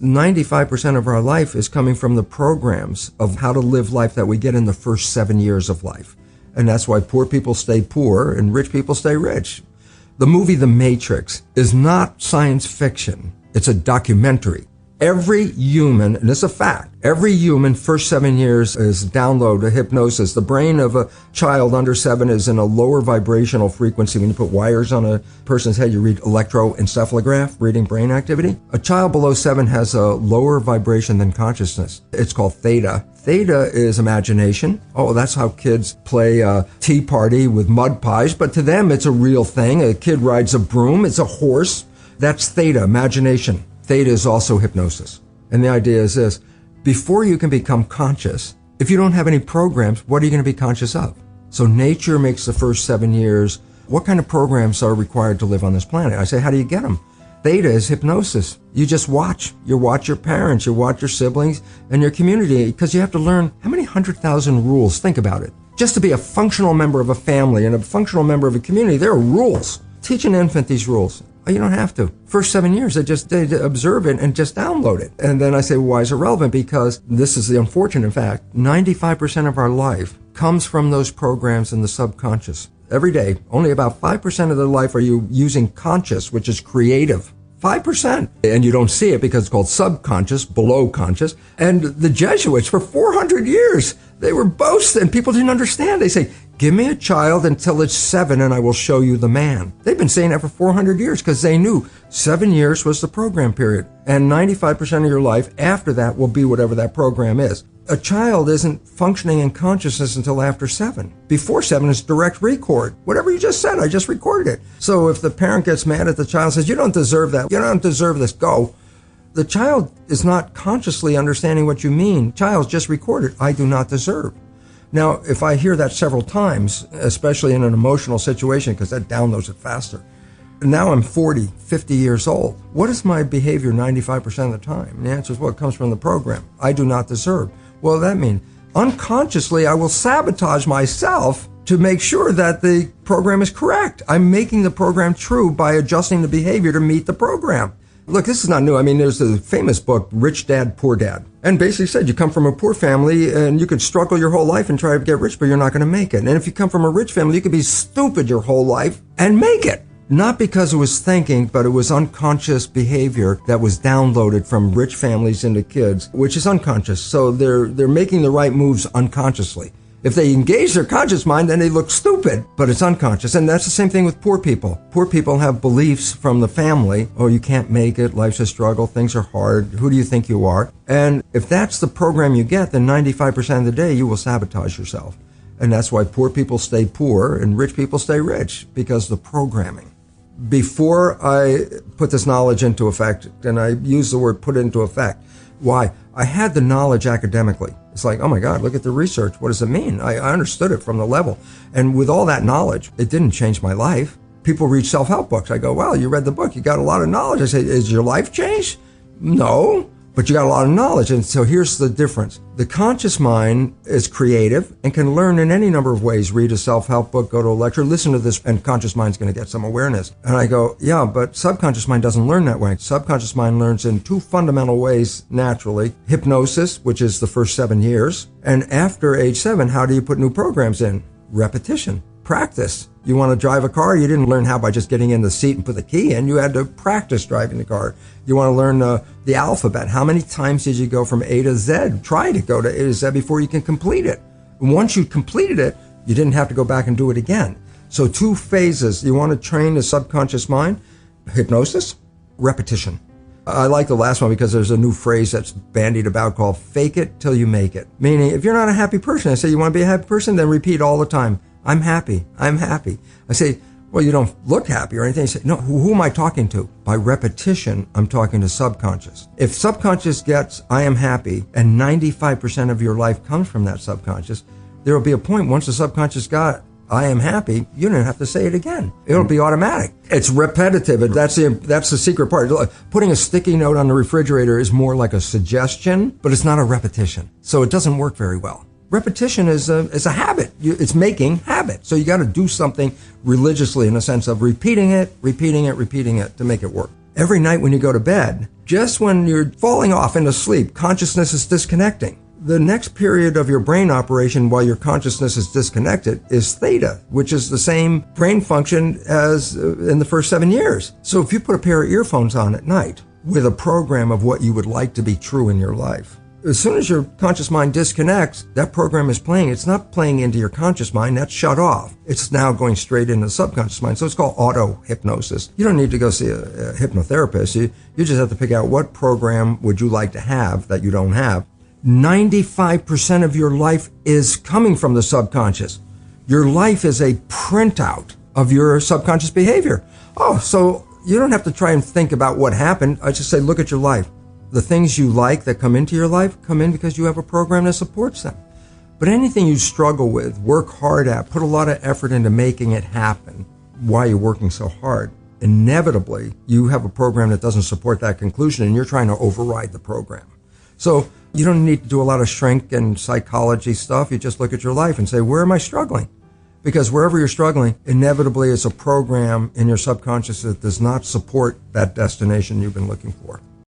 95% of our life is coming from the programs of how to live life that we get in the first 7 years of life. And that's why poor people stay poor and rich people stay rich. The movie The Matrix is not science fiction. It's a documentary. Every human, and it's a fact, every human first 7 years is download a hypnosis. The brain of a child under 7 is in a lower vibrational frequency. When you put wires on a person's head, you read electroencephalograph, reading brain activity. A child below 7 has a lower vibration than consciousness. It's called Theta. Theta is imagination. Oh, that's how kids play a tea party with mud pies, but to them it's a real thing. A kid rides a broom, it's a horse. That's Theta, imagination. Theta is also hypnosis. And the idea is this: before you can become conscious, if you don't have any programs, what are you going to be conscious of? So nature makes the first 7 years. What kind of programs are required to live on this planet? I say, how do you get them? Theta is hypnosis. You just watch. You watch your parents, you watch your siblings and your community, because you have to learn how many 100,000 rules. Think about it. Just to be a functional member of a family and a functional member of a community, there are rules. Teach an infant these rules. You don't have to. First 7 years, they observe it and just download it. And then I say, well, why is it relevant? Because this is the unfortunate fact. 95% of our life comes from those programs in the subconscious. Every day, only about 5% of their life are you using conscious, which is creative. 5%. And you don't see it because it's called subconscious, below conscious. And the Jesuits, for 400 years, they were boasting. People didn't understand. They say, give me a child until it's 7 and I will show you the man. They've been saying that for 400 years because they knew 7 years was the program period. And 95% of your life after that will be whatever that program is. A child isn't functioning in consciousness until after 7. Before 7 is direct record. Whatever you just said, I just recorded it. So if the parent gets mad at the child and says, you don't deserve that, you don't deserve this, go. The child is not consciously understanding what you mean. Child's just recorded, I do not deserve. Now, if I hear that several times, especially in an emotional situation, because that downloads it faster. Now I'm 40, 50 years old. What is my behavior 95% of the time? And the answer is, well, it comes from the program. I do not deserve. Well, that means unconsciously I will sabotage myself to make sure that the program is correct. I'm making the program true by adjusting the behavior to meet the program. Look, this is not new. I mean, there's a famous book, Rich Dad, Poor Dad. And basically said you come from a poor family and you could struggle your whole life and try to get rich, but you're not going to make it. And if you come from a rich family, you could be stupid your whole life and make it. Not because it was thinking, but it was unconscious behavior that was downloaded from rich families into kids, which is unconscious. So they're making the right moves unconsciously. If they engage their conscious mind, then they look stupid, but it's unconscious. And that's the same thing with poor people. Poor people have beliefs from the family. Oh, you can't make it. Life's a struggle. Things are hard. Who do you think you are? And if that's the program you get, then 95% of the day you will sabotage yourself. And that's why poor people stay poor and rich people stay rich, because the programming. Before I put this knowledge into effect, and I use the word put into effect, why? I had the knowledge academically. It's like, oh my God, look at the research. What does it mean? I understood it from the level. And with all that knowledge, it didn't change my life. People read self-help books. I go, well, you read the book. You got a lot of knowledge. I say, is your life changed? No, but you got a lot of knowledge. And so here's the difference. The conscious mind is creative and can learn in any number of ways. Read a self-help book, go to a lecture, listen to this, and conscious mind's going to get some awareness. And I go, yeah, but subconscious mind doesn't learn that way. Subconscious mind learns in 2 fundamental ways naturally. Hypnosis, which is the first 7 years. And after age 7, how do you put new programs in? Repetition. Practice. You want to drive a car, you didn't learn how by just getting in the seat and put the key in. You had to practice driving the car. You want to learn the alphabet. How many times did you go from A to Z? Try to go to A to Z before you can complete it. And once you completed it, you didn't have to go back and do it again. So 2 phases. You want to train the subconscious mind. Hypnosis, repetition. I like the last one because there's a new phrase that's bandied about called fake it till you make it. Meaning, if you're not a happy person, I say, you want to be a happy person? Then repeat all the time. I'm happy. I'm happy. I say, well, you don't look happy or anything. You say, no, who am I talking to? By repetition, I'm talking to subconscious. If subconscious gets, I am happy, and 95% of your life comes from that subconscious, there will be a point once the subconscious got, I am happy, you don't have to say it again. It'll be automatic. It's repetitive. That's the secret part. Putting a sticky note on the refrigerator is more like a suggestion, but it's not a repetition. So it doesn't work very well. Repetition is a habit. It's making habit. So you got to do something religiously in a sense of repeating it to make it work. Every night when you go to bed, just when you're falling off into sleep, consciousness is disconnecting. The next period of your brain operation while your consciousness is disconnected is theta, which is the same brain function as in the first 7 years. So if you put a pair of earphones on at night with a program of what you would like to be true in your life, as soon as your conscious mind disconnects, that program is playing. It's not playing into your conscious mind. That's shut off. It's now going straight into the subconscious mind. So it's called auto-hypnosis. You don't need to go see a hypnotherapist. You just have to pick out what program would you like to have that you don't have. 95% of your life is coming from the subconscious. Your life is a printout of your subconscious behavior. Oh, so you don't have to try and think about what happened. I just say, look at your life. The things you like that come into your life come in because you have a program that supports them. But anything you struggle with, work hard at, put a lot of effort into making it happen, why you're working so hard, inevitably you have a program that doesn't support that conclusion and you're trying to override the program. So you don't need to do a lot of shrink and psychology stuff. You just look at your life and say, where am I struggling? Because wherever you're struggling, inevitably it's a program in your subconscious that does not support that destination you've been looking for.